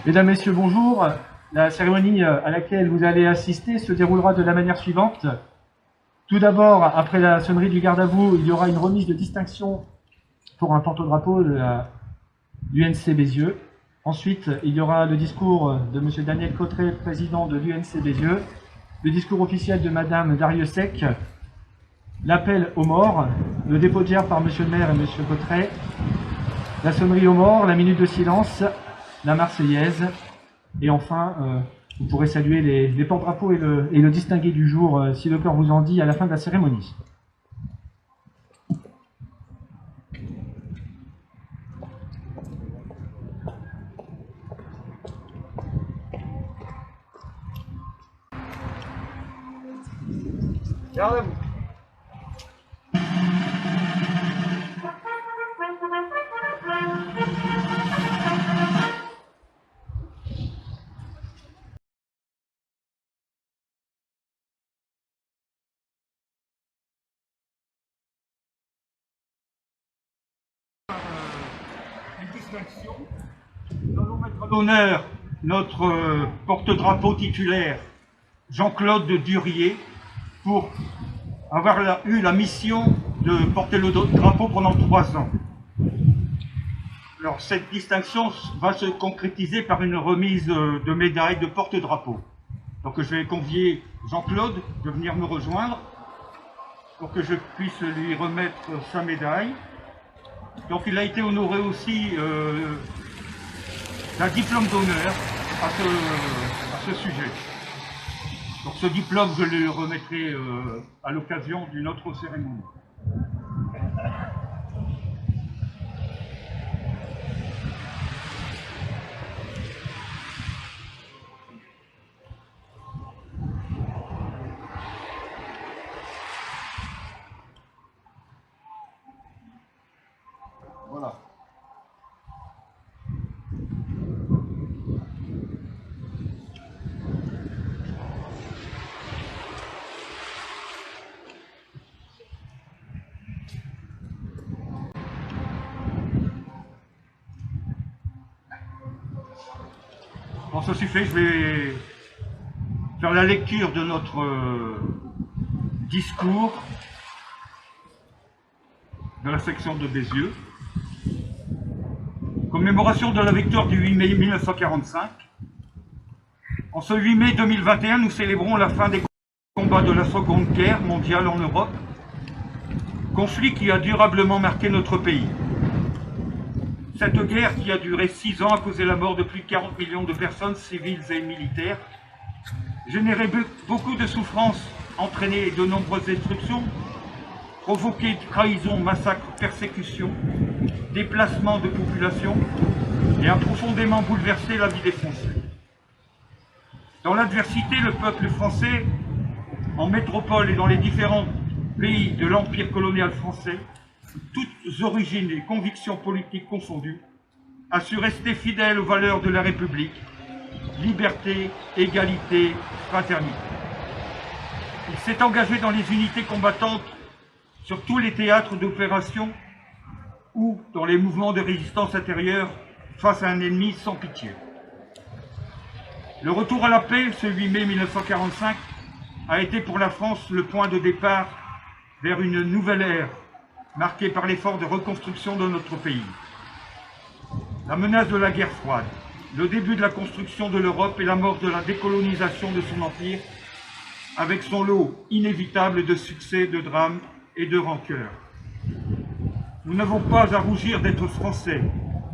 Mesdames, Messieurs, bonjour. La cérémonie à laquelle vous allez assister se déroulera de la manière suivante. Tout d'abord, après la sonnerie du garde à vous, il y aura une remise de distinction pour un porte-drapeau de l'UNC Bézieux. Ensuite, il y aura le discours de M. Daniel Cotret, président de l'UNC Bézieux, le discours officiel de Mme Darrieussecq, l'appel aux morts, le dépôt de gerbe par M. le maire et M. Cotret, la sonnerie aux morts, la minute de silence, la Marseillaise, et enfin, vous pourrez saluer les porte-drapeaux et le distingué du jour, si le cœur vous en dit, à la fin de la cérémonie. Garde à vous. Nous allons mettre à l'honneur notre porte-drapeau titulaire, Jean-Claude Durier, pour avoir eu la mission de porter le drapeau pendant 3 ans. Alors cette distinction va se concrétiser par une remise de médaille de porte-drapeau. Donc je vais convier Jean-Claude de venir me rejoindre pour que je puisse lui remettre sa médaille. Donc il a été honoré aussi d'un diplôme d'honneur à ce sujet. Donc ce diplôme, je le remettrai à l'occasion d'une autre cérémonie. Voilà. Bon, ceci fait, je vais faire la lecture de notre discours de la section de Bézieux. Commémoration de la victoire du 8 mai 1945. En ce 8 mai 2021, nous célébrons la fin des combats de la Seconde Guerre mondiale en Europe, conflit qui a durablement marqué notre pays. Cette guerre, qui a duré 6 ans, a causé la mort de plus de 40 millions de personnes civiles et militaires, généré beaucoup de souffrances, entraîné de nombreuses destructions, provoqué trahisons, massacres, persécutions, déplacements de population et a profondément bouleversé la vie des Français. Dans l'adversité, le peuple français, en métropole et dans les différents pays de l'Empire colonial français, toutes origines et convictions politiques confondues, a su rester fidèle aux valeurs de la République, liberté, égalité, fraternité. Il s'est engagé dans les unités combattantes sur tous les théâtres d'opération ou dans les mouvements de résistance intérieure face à un ennemi sans pitié. Le retour à la paix, ce 8 mai 1945, a été pour la France le point de départ vers une nouvelle ère, marquée par l'effort de reconstruction de notre pays. La menace de la guerre froide, le début de la construction de l'Europe et la mort de la décolonisation de son empire, avec son lot inévitable de succès, de drames et de rancœurs. Nous n'avons pas à rougir d'être Français,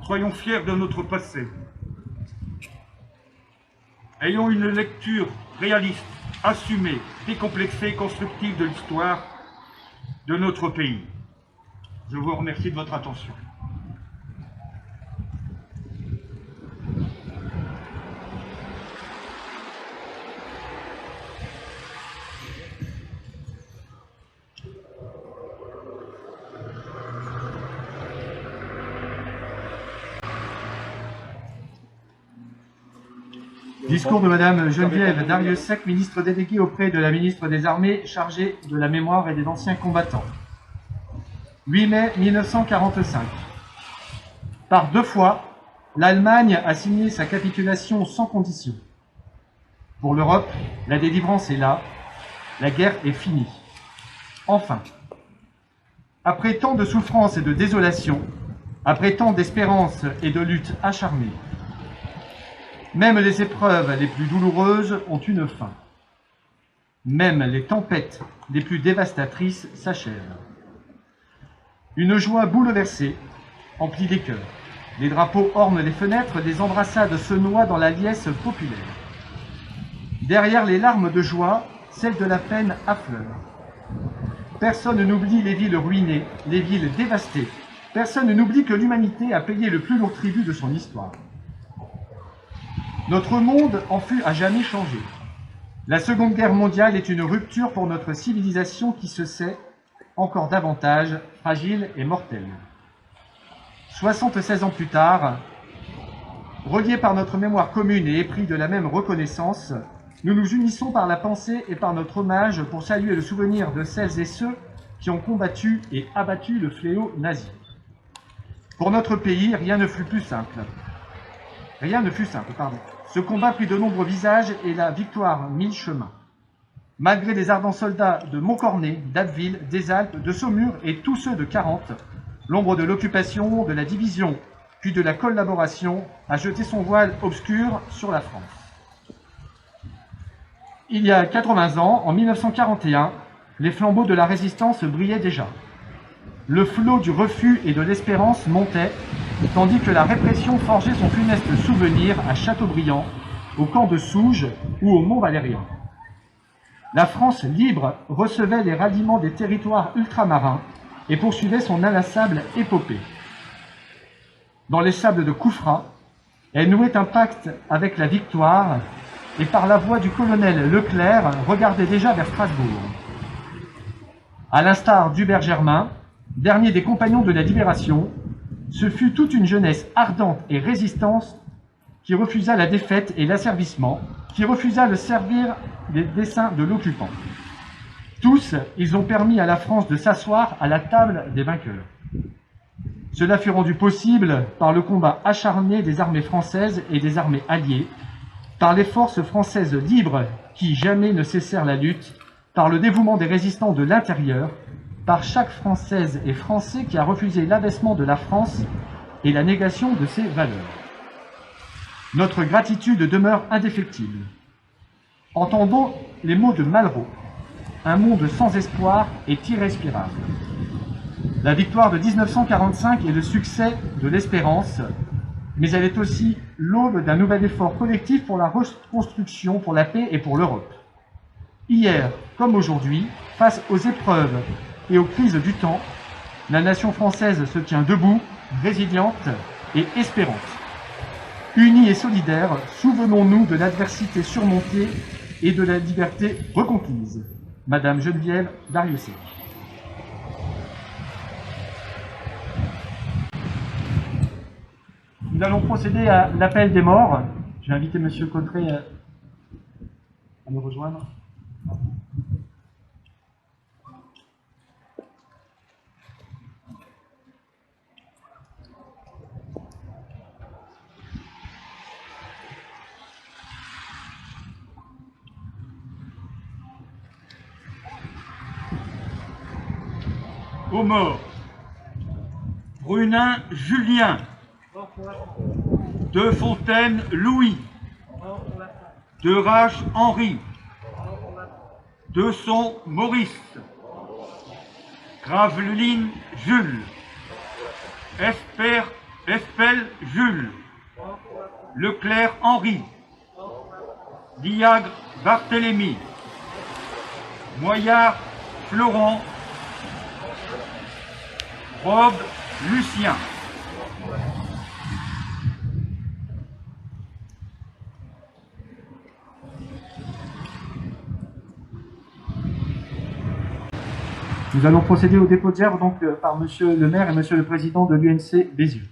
soyons fiers de notre passé. Ayons une lecture réaliste, assumée, décomplexée et constructive de l'histoire de notre pays. Je vous remercie de votre attention. Discours de Mme Geneviève Darrieussecq, ministre déléguée auprès de la ministre des Armées, chargée de la mémoire et des anciens combattants. 8 mai 1945. Par 2 fois, l'Allemagne a signé sa capitulation sans condition. Pour l'Europe, la délivrance est là, la guerre est finie. Enfin, après tant de souffrances et de désolation, après tant d'espérance et de luttes acharnées, même les épreuves les plus douloureuses ont une fin. Même les tempêtes les plus dévastatrices s'achèvent. Une joie bouleversée emplit les cœurs. Les drapeaux ornent les fenêtres, les embrassades se noient dans la liesse populaire. Derrière les larmes de joie, celles de la peine affleurent. Personne n'oublie les villes ruinées, les villes dévastées. Personne n'oublie que l'humanité a payé le plus lourd tribut de son histoire. Notre monde en fut à jamais changé. La Seconde Guerre mondiale est une rupture pour notre civilisation qui se sait encore davantage fragile et mortelle. 76 ans plus tard, reliés par notre mémoire commune et épris de la même reconnaissance, nous nous unissons par la pensée et par notre hommage pour saluer le souvenir de celles et ceux qui ont combattu et abattu le fléau nazi. Pour notre pays, rien ne fut simple. Ce combat prit de nombreux visages et la victoire mille chemins. Malgré les ardents soldats de Montcornet, d'Abbeville, des Alpes, de Saumur et tous ceux de Charente, l'ombre de l'occupation, de la division, puis de la collaboration a jeté son voile obscur sur la France. Il y a 80 ans, en 1941, les flambeaux de la résistance brillaient déjà. Le flot du refus et de l'espérance montait, tandis que la répression forgeait son funeste souvenir à Châteaubriand, au camp de Souges ou au Mont-Valérien. La France libre recevait les ralliements des territoires ultramarins et poursuivait son inlassable épopée. Dans les sables de Koufra, elle nouait un pacte avec la victoire et par la voix du colonel Leclerc regardait déjà vers Strasbourg. À l'instar d'Hubert Germain, dernier des compagnons de la Libération, ce fut toute une jeunesse ardente et résistante qui refusa la défaite et l'asservissement, qui refusa de servir les desseins de l'occupant. Tous, ils ont permis à la France de s'asseoir à la table des vainqueurs. Cela fut rendu possible par le combat acharné des armées françaises et des armées alliées, par les forces françaises libres qui jamais ne cessèrent la lutte, par le dévouement des résistants de l'intérieur, par chaque Française et Français qui a refusé l'abaissement de la France et la négation de ses valeurs. Notre gratitude demeure indéfectible. Entendons les mots de Malraux. Un monde sans espoir est irrespirable. La victoire de 1945 est le succès de l'espérance, mais elle est aussi l'aube d'un nouvel effort collectif pour la reconstruction, pour la paix et pour l'Europe. Hier, comme aujourd'hui, face aux épreuves et aux crises du temps, la nation française se tient debout, résiliente et espérante. Unis et solidaires, souvenons-nous de l'adversité surmontée et de la liberté reconquise. Madame Geneviève Dariussec. Nous allons procéder à l'appel des morts. Je vais inviter Monsieur Cotteret à nous rejoindre. Aux morts. Brunin Julien. De Fontaine Louis. De Rache Henri. De Son Maurice. Graveline Jules. Espel Jules. Leclerc Henri. Diagre Barthélemy. Moyard Florent. Robe Lucien. Nous allons procéder au dépôt de gerbe donc par Monsieur le maire et Monsieur le président de l'UNC Bézieux.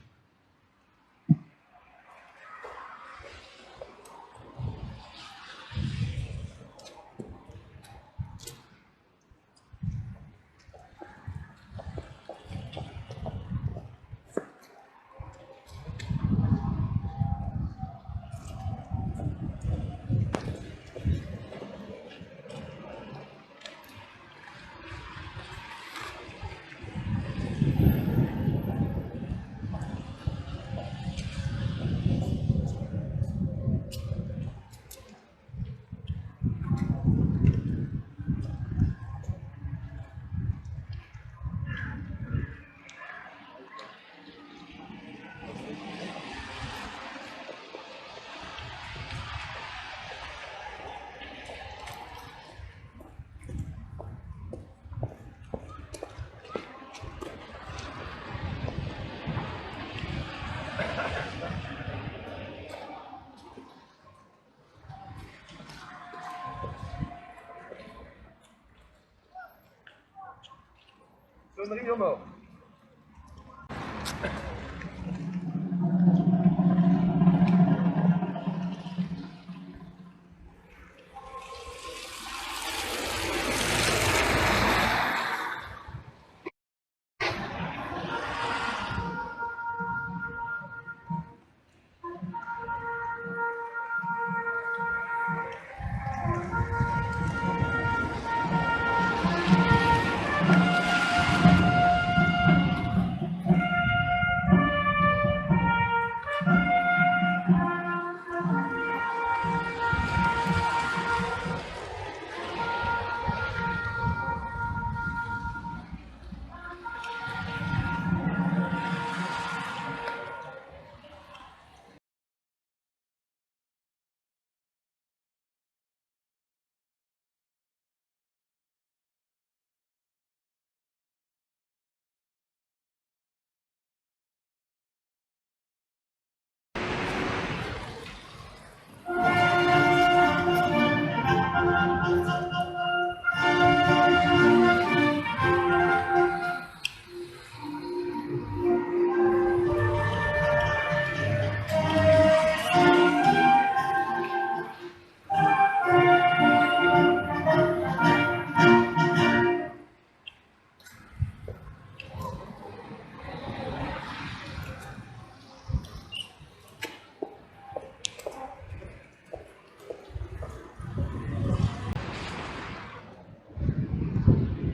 aux morts.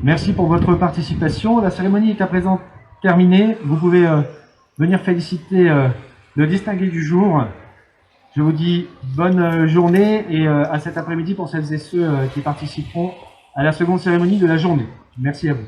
Merci pour votre participation. La cérémonie est à présent terminée. Vous pouvez venir féliciter le distingué du jour. Je vous dis bonne journée et à cet après-midi pour celles et ceux qui participeront à la seconde cérémonie de la journée. Merci à vous.